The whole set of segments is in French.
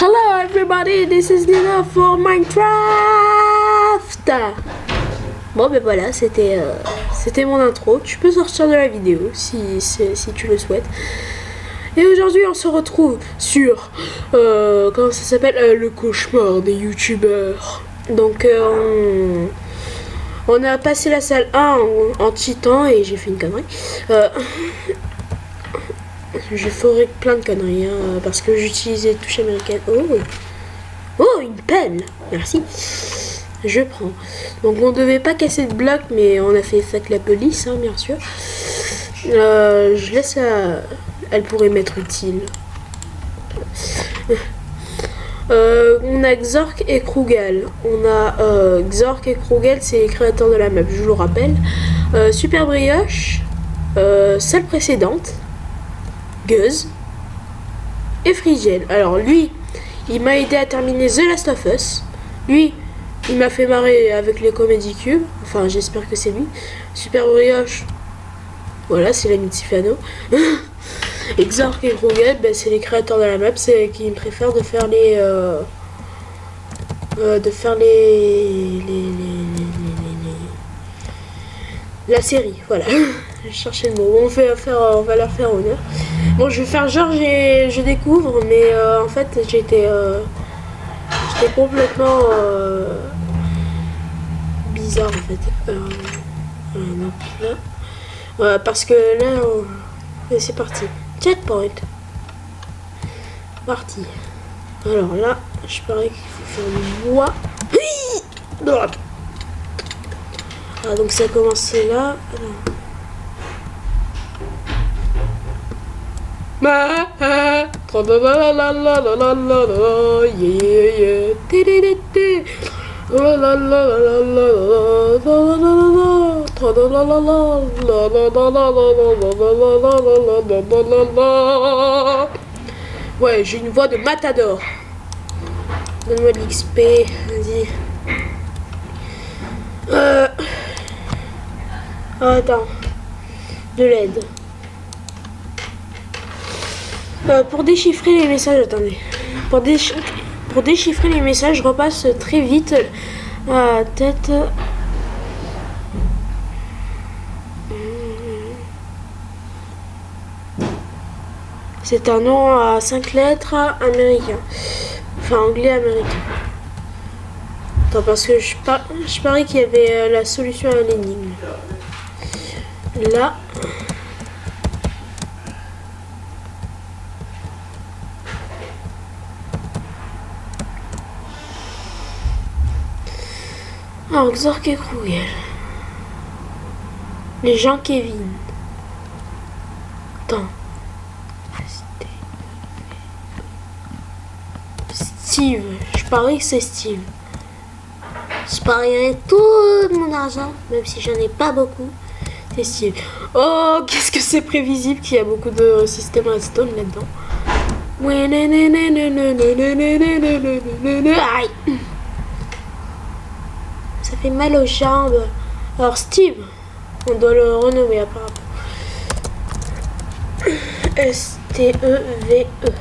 Hello everybody, this is Lina for Minecraft. Bon ben voilà, c'était mon intro. Tu peux sortir de la vidéo si tu le souhaites. Et aujourd'hui on se retrouve sur comment ça s'appelle, le cauchemar des youtubeurs. Donc on a passé la salle 1 en cheatant et j'ai fait une connerie. Je ferai plein de conneries hein, parce que j'utilisais touche américaine. Oh, une pelle. Merci. Je prends. Donc on devait pas casser de bloc, mais on a fait ça avec la police, hein, bien sûr. Je laisse elle pourrait m'être utile. On a Xork et Krugal. On a Xork et Krugal, c'est les créateurs de la map, je vous le rappelle. Super Brioche, celle précédente, Guz et Frigiel. Alors lui, il m'a aidé à terminer The Last of Us. Lui, il m'a fait marrer avec les Comedy Cube. Enfin, j'espère que c'est lui. Super Brioche, voilà, c'est l'ami de Sifano. Et Xork et Krugal, ben, c'est les créateurs de la map, c'est qui préfèrent de faire la série, voilà. Je cherchais le mot. On va leur faire honneur. Bon, je vais faire genre je découvre, mais en fait j'étais complètement bizarre en fait. Donc là, parce que là, c'est parti. Checkpoint. Parti. Alors là, je parie qu'il faut faire une voix. Ah, donc ça a commencé là. Ouais, j'ai une voix de matador. Donne-moi de l'XP, vas-y. Oh, attends. De l'aide. Pour déchiffrer les messages, attendez. Pour déchiffrer les messages, je repasse très vite la tête. C'est un nom à 5 lettres américain. Enfin, anglais américain. Attends, parce que je parie qu'il y avait la solution à l'énigme. Là. Alors, Xork et Krugal. Les gens Kevin. Attends. Steve. Je parie que c'est Steve. Je parierais tout mon argent, même si j'en ai pas beaucoup. C'est Steve. Oh, qu'est-ce que c'est prévisible qu'il y a beaucoup de systèmes redstone là-dedans. Aïe. Ça fait mal aux jambes. Alors Steve, on doit le renommer apparemment. S-T-E-V-E.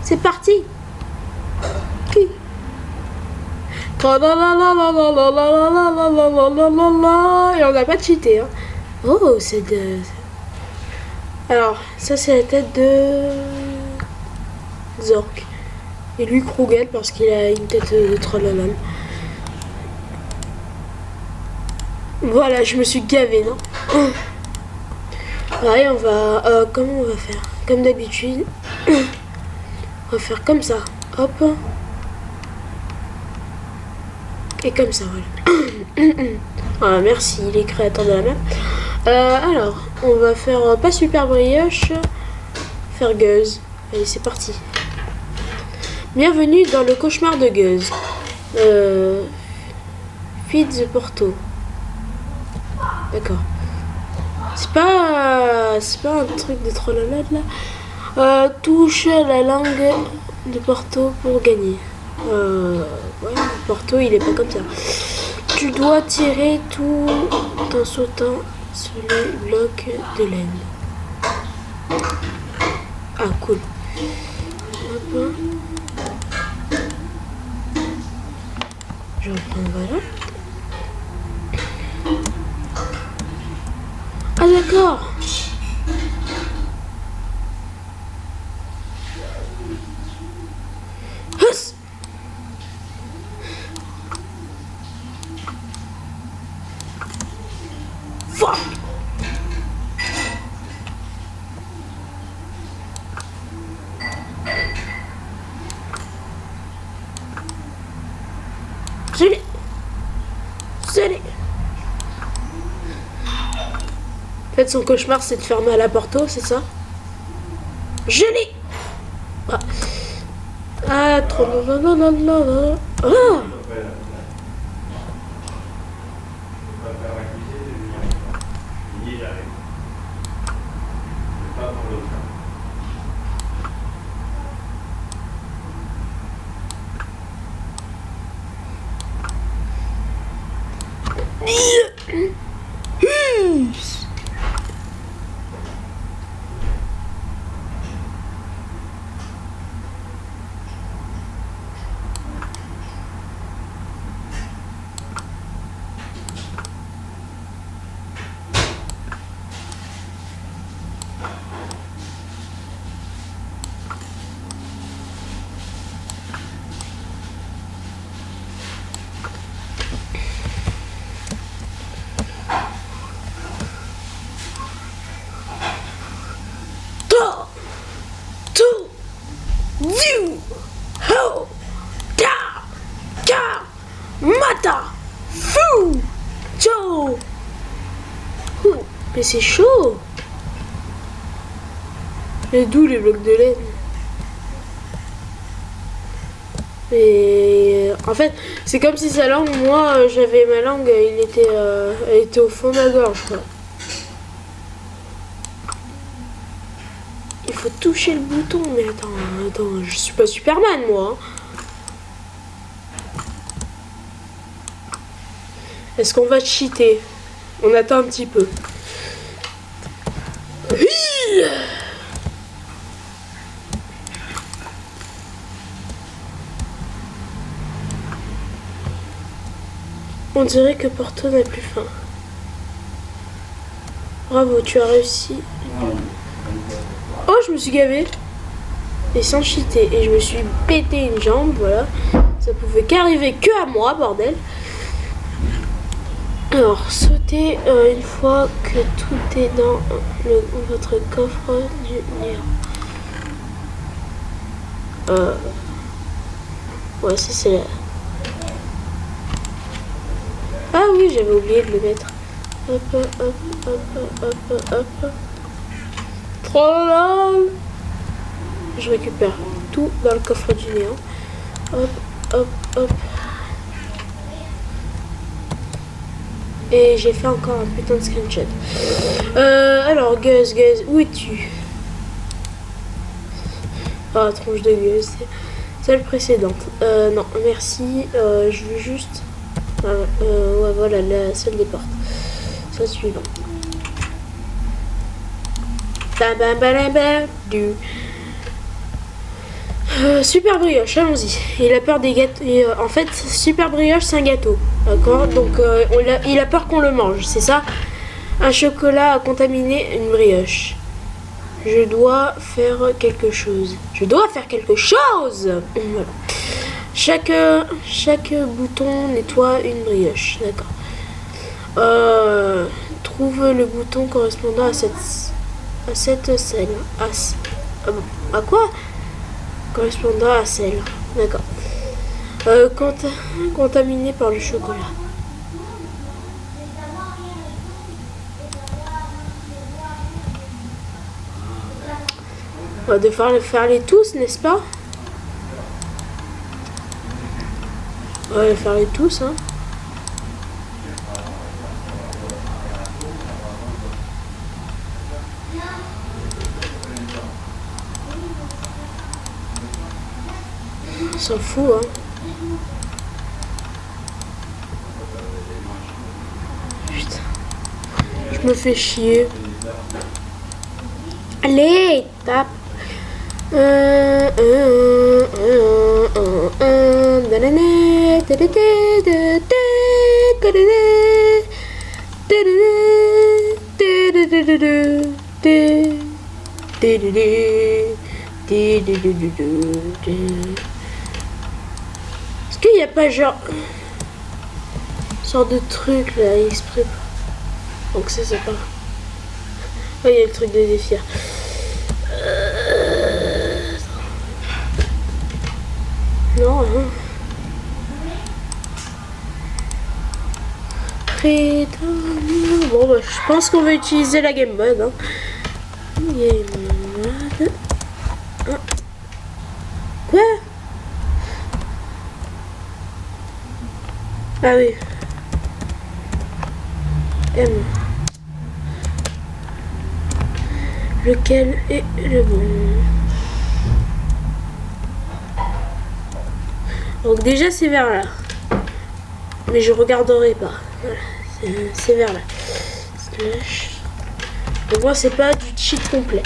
C'est parti. Qui? Et on n'a pas cheaté. Hein. Oh, c'est de... Alors, ça c'est la tête de Xork. Et lui Krugal parce qu'il a une tête de trollolol. Voilà, je me suis gavé, non? Allez, on va... comment on va faire? Comme d'habitude. On va faire comme ça. Hop. Et comme ça, voilà. Ah, merci les créateurs de la map. Alors, on va faire pas Super Brioche. Faire Guz. Allez, c'est parti. Bienvenue dans le cauchemar de Guz. Feed the Porto. D'accord. C'est pas un truc de trollolade là. Touche la langue de Porto pour gagner. Ouais, Porto il est pas comme ça. Tu dois tirer tout en sautant sur les blocs de laine. Ah, cool. Hop. Je reprends, voilà. Ah, d'accord. Huss. Fuck. Je l'ai. En fait, son cauchemar, c'est de fermer à la porto, c'est ça? Je l'ai. Ah. Ah, trop... Ah. Mata Fou Ciao. Mais c'est chaud. Et d'où les blocs de laine? Et en fait, c'est comme si sa langue, moi, j'avais ma langue, elle était au fond de ma gorge, quoi. Il faut toucher le bouton, mais attends, je suis pas Superman, moi. Hein. Est-ce qu'on va cheater? On attend un petit peu. On dirait que Porto n'a plus faim. Bravo, tu as réussi. Oh, je me suis gavé. Et sans cheater. Et je me suis pété une jambe, voilà. Ça pouvait qu'arriver que à moi, bordel. Alors, sautez une fois que tout est dans votre coffre du néant. Ouais, ça c'est là. Ah oui, j'avais oublié de le mettre. Hop. Trop long. Je récupère tout dans le coffre du néant. Hop. Et j'ai fait encore un putain de screenshot. Alors, Gus, où es-tu? Ah, tronche de Gus. Celle précédente. Non, merci. Je veux juste... ouais, voilà, la seule des portes. Celle suivante. Super brioche, allons-y. Il a peur des gâteaux. En fait, super brioche, c'est un gâteau. D'accord. Donc, il a peur qu'on le mange, c'est ça? Un chocolat a contaminé une brioche. Je dois faire quelque chose. Voilà. Chaque bouton nettoie une brioche. D'accord. Trouve le bouton correspondant à cette selle. À quoi? Correspondant à celle. D'accord. Contaminé par le chocolat. On va devoir faire les tous, n'est-ce pas? On va les faire les tous, hein. On s'en fout, hein. Putain. Je me fais chier. Allez, tape. Est-ce qu'il n'y a pas genre une sorte de truc là exprès? Donc ça c'est pas. Oh, il y a le truc de défier. Non, hein. Bon, bah, je pense qu'on va utiliser la Game Mode. Hein. Game Mode. Ah. Quoi? Ah oui. M. Lequel est le bon? Donc déjà c'est vers là. Mais je regarderai pas. Voilà. C'est vers là. Slash. Donc moi c'est pas du cheat complet.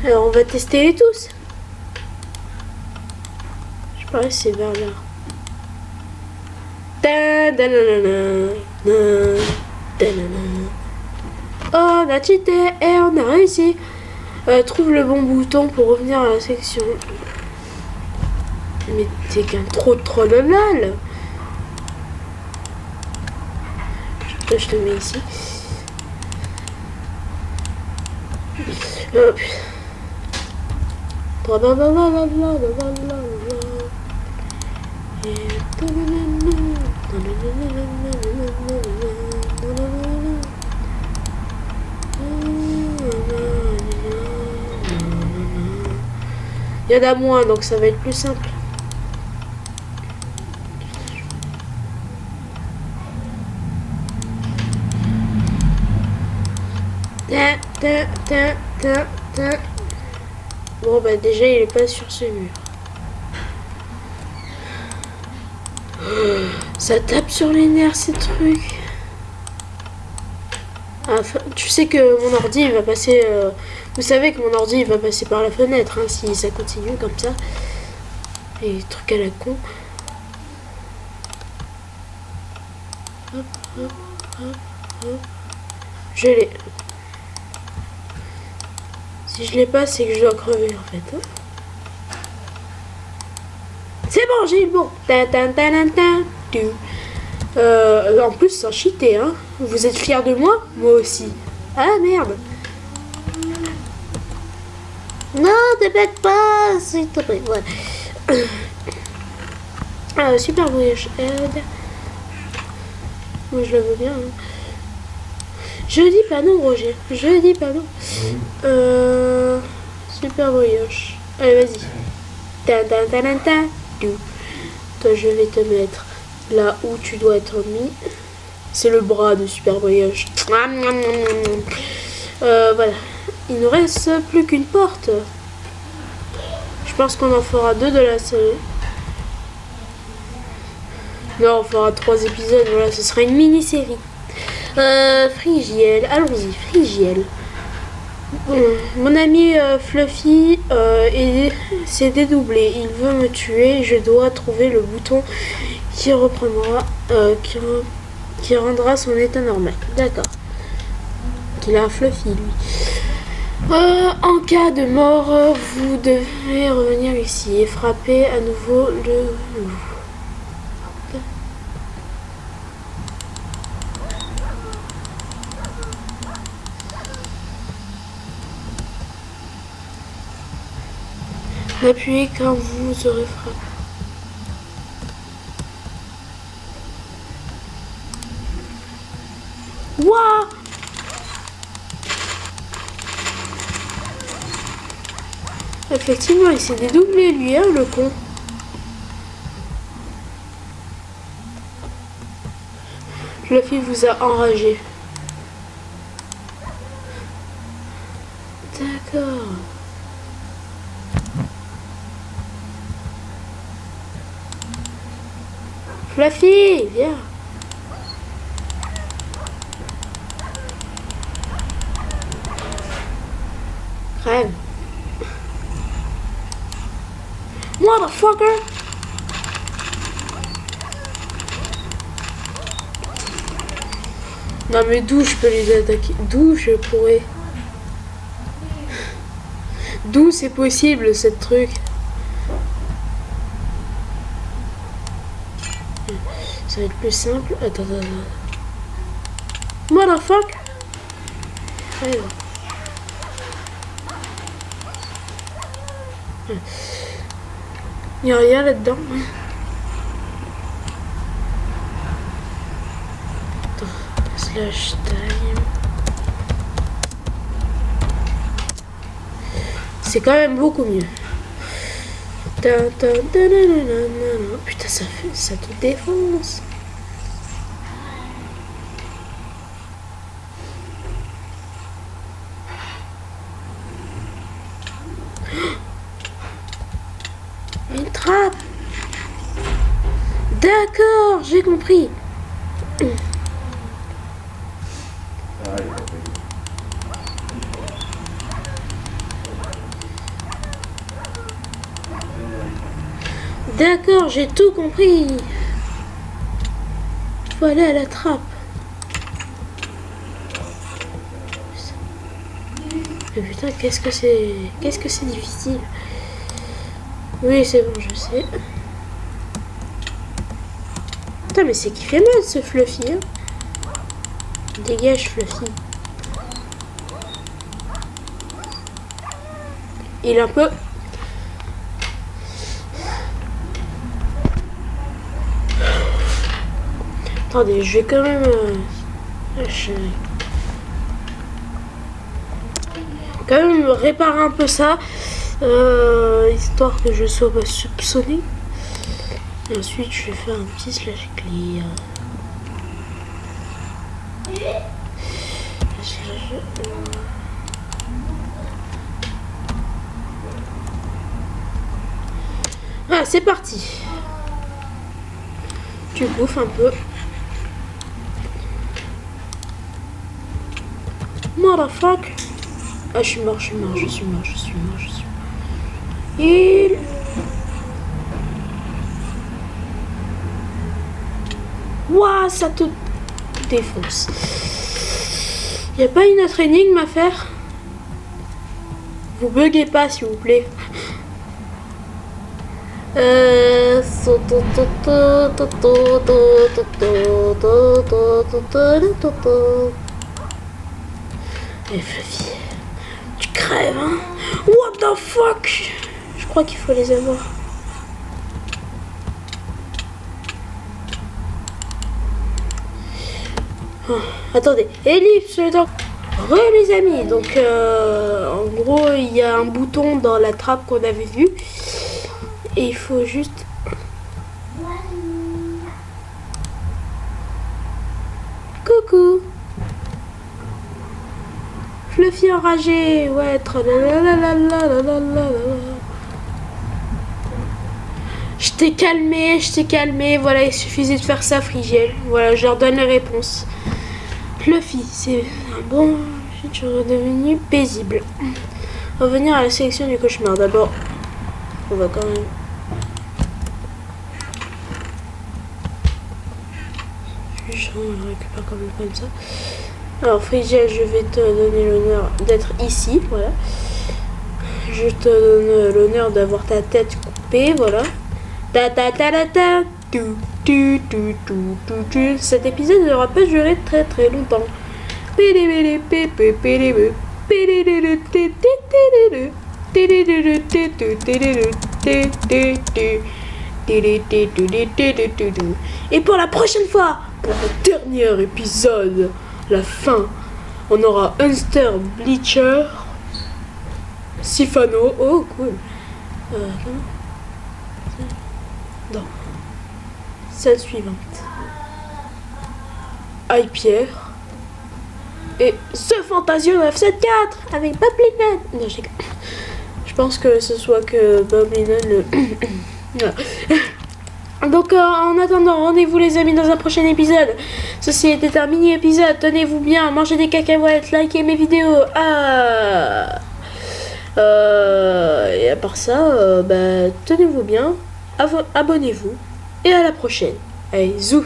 Alors on va tester les tous. Je parie que c'est vers là. Oh, on a cheaté et on a réussi. Trouve le bon bouton pour revenir à la section. Mais t'es qu'un trop de trollolol. Je te mets ici. Hop. Il y en a moins, donc ça va être plus simple. Bon bah déjà il est pas sur ce mur. Ça tape sur les nerfs ces trucs. Enfin, tu sais que mon ordi il va passer. Vous savez que mon ordi il va passer par la fenêtre hein, si ça continue comme ça. Et trucs à la con. Hop, hop, hop, hop. Je l'ai. Si je l'ai pas, c'est que je dois crever en fait. Hein. C'est bon, j'ai eu le bon. En plus, sans cheater, hein. Vous êtes fiers de moi? Moi aussi. Ah merde. Non, te bête pas, s'il te plaît. Voilà. Super voyage. Moi, je le veux bien. Hein. Je dis pas non, Roger. Je dis pas non. Super brioche. Allez, vas-y. Toi, je vais te mettre là où tu dois être mis. C'est le bras de Super brioche. Voilà. Il nous reste plus qu'une porte. Je pense qu'on en fera 2 de la série. Non, on fera 3 épisodes. Voilà, ce sera une mini-série. Frigiel, allons-y, Frigiel. Mon ami Fluffy s'est dédoublé. Il veut me tuer. Je dois trouver le bouton qui reprendra, qui rendra son état normal. D'accord. Il a un Fluffy, lui. En cas de mort, vous devez revenir ici et frapper à nouveau le loup. Appuyez quand vous aurez frappé. Wouah! Effectivement, il s'est dédoublé lui, hein, le con. Fluffy vous a enragé. D'accord. Fluffy, viens. Crève. Motherfucker! Non mais d'où je peux les attaquer? D'où je pourrais? D'où c'est possible cette truc? Ça va être plus simple. Attends. Motherfucker! Allez, il n'y a rien là-dedans. Attends. Slash time. C'est quand même beaucoup mieux. Putain, ça te défonce. Une trappe. D'accord, j'ai compris. D'accord, j'ai tout compris. Faut aller à la trappe. Mais putain, qu'est-ce que c'est difficile. Oui, c'est bon, je sais. Putain, mais c'est qui fait mal ce Fluffy, hein. Dégage, Fluffy. Il est un peu... Attendez, je vais quand même... quand même réparer un peu ça. Histoire que je sois pas soupçonné. Et ensuite, je vais faire un petit slash clear. Ah, c'est parti. Tu bouffes un peu. Motherfuck. Ah, je suis mort. Il... Ouah, ça te défonce. Y a pas une autre énigme à faire? Vous buguez pas, s'il vous plaît. Et Fluffy, tu crèves, hein? What the fuck? Je crois qu'il faut les avoir. Oh, attendez, ellipse le temps. Les amis, donc en gros il y a un bouton dans la trappe qu'on avait vu et il faut juste coucou Fluffy enragé, ouais, je t'ai calmé, voilà, il suffisait de faire ça, Frigel, voilà, je leur donne les réponses. Fluffy, c'est un bon futur devenu paisible. Revenir à la sélection du cauchemar. D'abord, on va quand même... Je récupère quand même comme ça. Alors, Frigel, je vais te donner l'honneur d'être ici, voilà. Je te donne l'honneur d'avoir ta tête coupée, voilà. Cet épisode n'aura pas duré très longtemps. Et pour la prochaine fois, pour le dernier épisode, la fin, on aura Hunter Bleacher, Sifano, oh cool. Non. Celle suivante. Pierre. Et ce Fantasio 974 avec Bob Lennon. Non, je pense que ce soit que Bob Lennon le... Donc en attendant, rendez-vous les amis dans un prochain épisode. Ceci était un mini épisode. Tenez-vous bien, mangez des cacahuètes, likez mes vidéos. Et à part ça, tenez-vous bien, abonnez-vous et à la prochaine. Allez, zou!